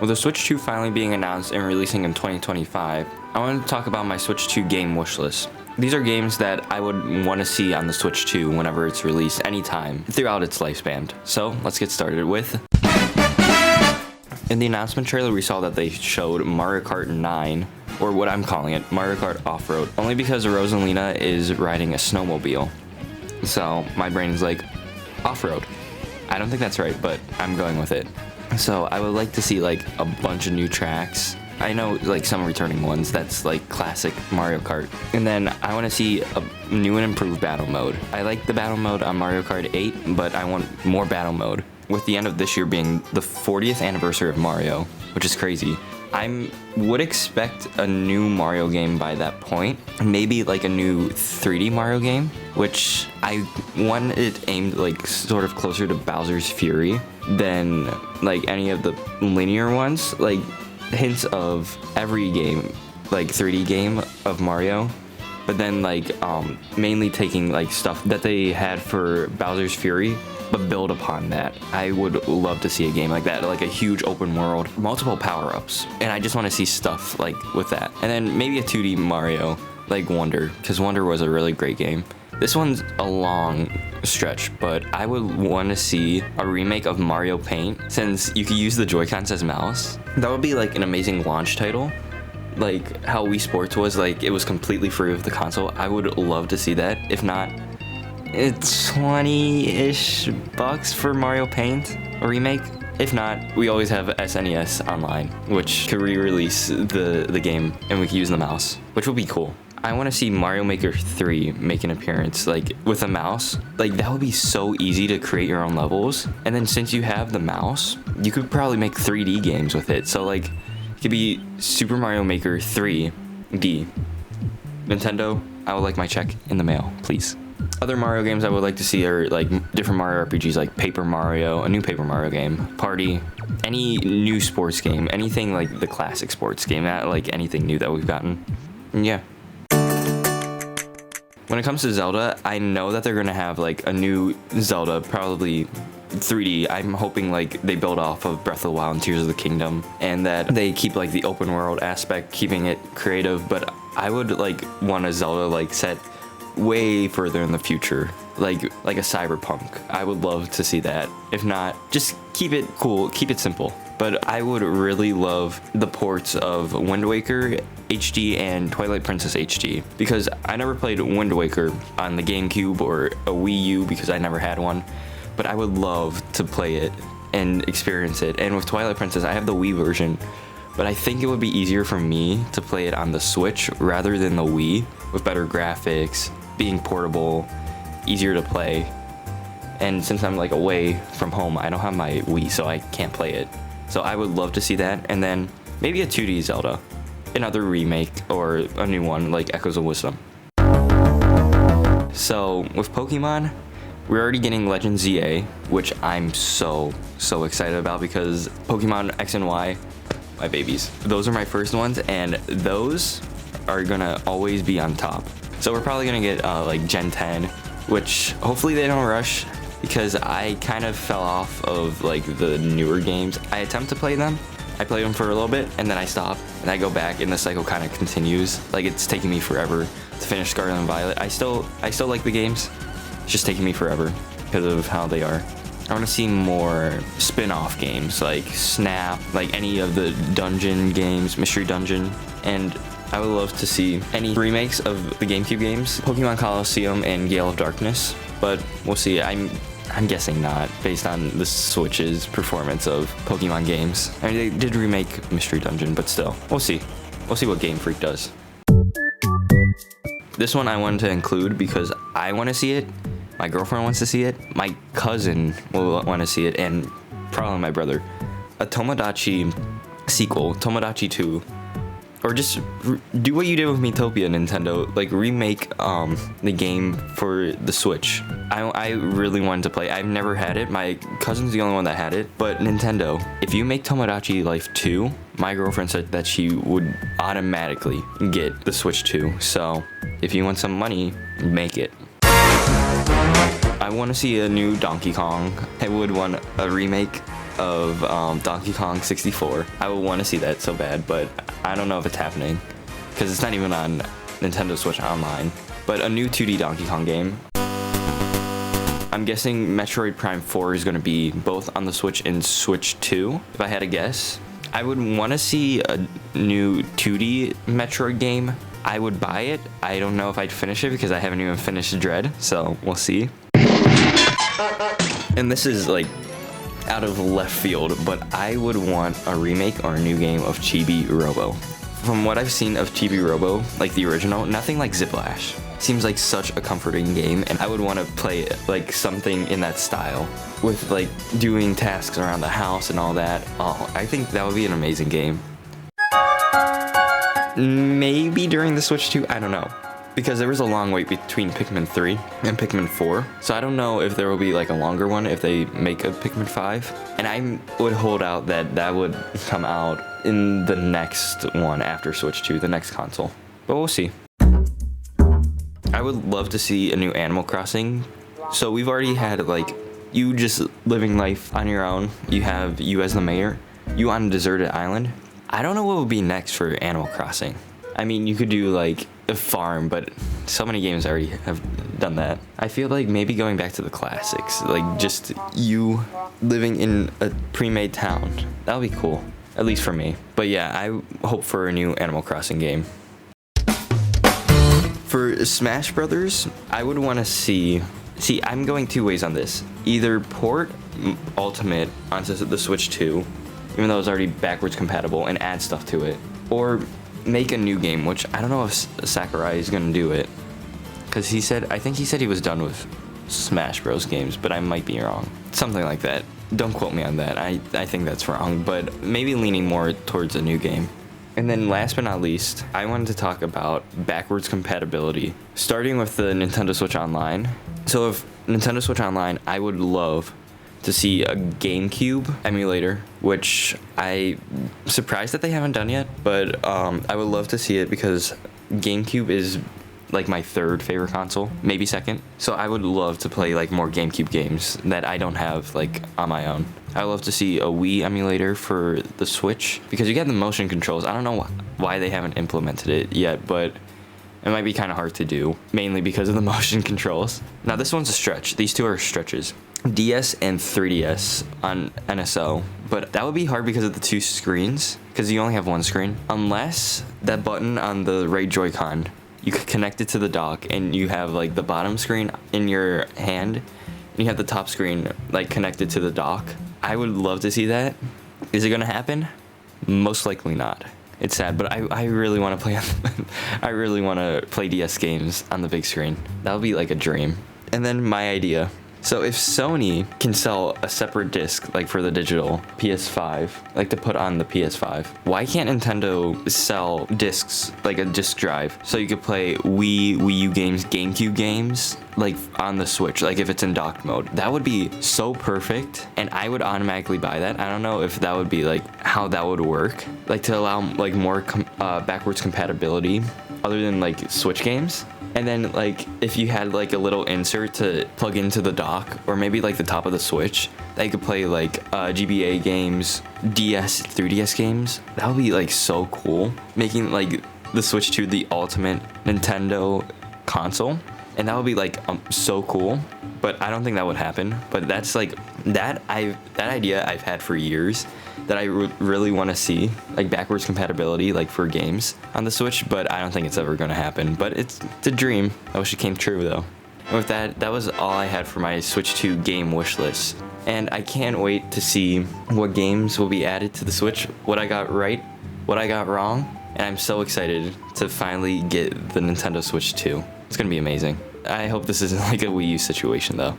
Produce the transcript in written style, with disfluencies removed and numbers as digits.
With the Switch 2 finally being announced and releasing in 2025, I want to talk about my Switch 2 game wishlist. These are games that I would want to see on the Switch 2 whenever it's released anytime throughout its lifespan. So let's get started with... In the announcement trailer, we saw that they showed Mario Kart 9, or what I'm calling it, Mario Kart Off-Road, only because Rosalina is riding a snowmobile. So my brain is like, off-road. I don't think that's right, but I'm going with it. So I would like to see like a bunch of new tracks. I know like some returning ones, that's like classic Mario Kart. And then I want to see a new and improved battle mode. I like the battle mode on Mario Kart 8, but I want more battle mode. With the end of this year being the 40th anniversary of Mario, which is crazy. I would expect a new Mario game by that point. Maybe like a new 3D Mario game, which I want it aimed like sort of closer to Bowser's Fury than like any of the linear ones. Like hints of every game, like 3D game of Mario, but then like mainly taking like stuff that they had for Bowser's Fury, but build upon that. I would love to see a game like that, like a huge open world, multiple power-ups, and I just want to see stuff like with that. And then maybe a 2D Mario, like Wonder, because Wonder was a really great game. This one's a long stretch, but I would want to see a remake of Mario Paint, since you could use the Joy-Cons as mouse. That would be like an amazing launch title. Like how Wii Sports was, like it was completely free with the console. I would love to see that. If not, it's 20-ish bucks for Mario Paint, a remake. If not, we always have SNES Online, which could re-release the game and we could use the mouse, which would be cool. I want to see Mario Maker 3 make an appearance, like with a mouse. Like that would be so easy to create your own levels. And then since you have the mouse, you could probably make 3D games with it. So like it could be Super Mario Maker 3D. Nintendo, I would like my check in the mail, please. Other Mario games I would like to see are like different Mario RPGs, like Paper Mario, a new Paper Mario game, Party, any new sports game, anything like the classic sports game, not like anything new that we've gotten. And yeah. When it comes to Zelda, I know that they're gonna have like a new Zelda, probably 3D. I'm hoping like they build off of Breath of the Wild and Tears of the Kingdom, and that they keep like the open world aspect, keeping it creative. But I would like want a Zelda like set way further in the future, like a Cyberpunk. I would love to see that. If not, just keep it cool, keep it simple. But I would really love the ports of Wind Waker HD and Twilight Princess HD, because I never played Wind Waker on the GameCube or a Wii U because I never had one, but I would love to play it and experience it. And with Twilight Princess, I have the Wii version, but I think it would be easier for me to play it on the Switch rather than the Wii, with better graphics, being portable, easier to play. And since I'm like away from home, I don't have my Wii, so I can't play it. So I would love to see that. And then maybe a 2D Zelda, another remake or a new one like Echoes of Wisdom. So with Pokemon, we're already getting Legend ZA, which I'm so excited about, because Pokemon X and Y, my babies. Those are my first ones, and those are gonna always be on top. So we're probably gonna get like Gen 10, which hopefully they don't rush, because I kind of fell off of like the newer games. I attempt to play them, I play them for a little bit, and then I stop, and I go back, and the cycle kind of continues. Like it's taking me forever to finish Scarlet and Violet. I still like the games, it's just taking me forever because of how they are. I want to see more spin-off games like Snap, like any of the dungeon games, Mystery Dungeon, and I would love to see any remakes of the GameCube games, Pokemon Colosseum and Gale of Darkness, but we'll see. I'm guessing not, based on the Switch's performance of Pokemon games. I mean, they did remake Mystery Dungeon, but still, we'll see. We'll see what Game Freak does. This one I wanted to include because I want to see it, my girlfriend wants to see it, my cousin will want to see it, and probably my brother. A Tomodachi sequel, Tomodachi 2. Or just do what you did with Miitopia, Nintendo. Like remake the game for the Switch. I really wanted to play. I've never had it. My cousin's the only one that had it. But Nintendo, if you make Tomodachi Life 2, my girlfriend said that she would automatically get the Switch 2. So if you want some money, make it. I want to see a new Donkey Kong. I would want a remake. of Donkey Kong 64. I would want to see that so bad, but I don't know if it's happening because it's not even on Nintendo Switch Online. But a new 2D Donkey Kong game. I'm guessing Metroid Prime 4 is going to be both on the Switch and Switch 2, if I had to guess. I would want to see a new 2D Metroid game. I would buy it. I don't know if I'd finish it because I haven't even finished Dread, so we'll see. And this is like out of left field, but I would want a remake or a new game of Chibi Robo. From what I've seen of Chibi Robo, like the original, nothing like Ziplash. Seems like such a comforting game, and I would want to play it like something in that style with like doing tasks around the house and all that. Oh, I think that would be an amazing game. Maybe during the Switch 2, I don't know, because there was a long wait between Pikmin 3 and Pikmin 4, so I don't know if there will be like a longer one if they make a Pikmin 5, and I would hold out that that would come out in the next one after Switch 2, the next console, but we'll see. I would love to see a new Animal Crossing. So we've already had like you just living life on your own. You have you as the mayor, you on a deserted island. I don't know what would be next for Animal Crossing. I mean, you could do like a farm, but so many games already have done that. I feel like maybe going back to the classics, like just you living in a pre-made town. That would be cool, at least for me. But yeah, I hope for a new Animal Crossing game. For Smash Brothers, I would want to see, I'm going two ways on this. Either port Ultimate onto the Switch 2, even though it's already backwards compatible, and add stuff to it. Or make a new game, which I don't know if Sakurai is going to do it. Because I think he said he was done with Smash Bros. Games, but I might be wrong. Something like that. Don't quote me on that. I think that's wrong, but maybe leaning more towards a new game. And then last but not least, I wanted to talk about backwards compatibility, starting with the Nintendo Switch Online. So if Nintendo Switch Online, I would love to see a GameCube emulator, which I'm surprised that they haven't done yet, but I would love to see it because GameCube is like my third favorite console, maybe second. So I would love to play like more GameCube games that I don't have like on my own. I would love to see a Wii emulator for the Switch because you get the motion controls. I don't know why they haven't implemented it yet, but it might be kind of hard to do, mainly because of the motion controls. Now this one's a stretch. These two are stretches. DS and 3DS on NSO, but that would be hard because of the two screens, because you only have one screen. Unless that button on the right Joy-Con, you could connect it to the dock and you have like the bottom screen in your hand and you have the top screen like connected to the dock. I would love to see that. Is it gonna happen? Most likely not. It's sad, but I really want to play I really want to play DS games on the big screen. That would be like a dream. And then my idea. So if Sony can sell a separate disc, like for the digital PS5, like to put on the PS5, why can't Nintendo sell discs, like a disc drive, so you could play Wii U games, GameCube games, like on the Switch, like if it's in docked mode? That would be so perfect, and I would automatically buy that. I don't know if that would be like how that would work, like to allow like more backwards compatibility other than like Switch games. And then like if you had like a little insert to plug into the dock, or maybe like the top of the Switch, that you could play like GBA games, DS, 3DS games, that would be like so cool. Making like the Switch 2 the ultimate Nintendo console, and that would be like so cool. But I don't think that would happen. But that's like that idea I've had for years, that I really want to see, like backwards compatibility like for games on the Switch, but I don't think it's ever going to happen. But it's a dream. I wish it came true though. And with that was all I had for my Switch 2 game wish list. And I can't wait to see what games will be added to the Switch, what I got right, what I got wrong, and I'm so excited to finally get the Nintendo Switch 2. It's going to be amazing. I hope this isn't like a Wii U situation though.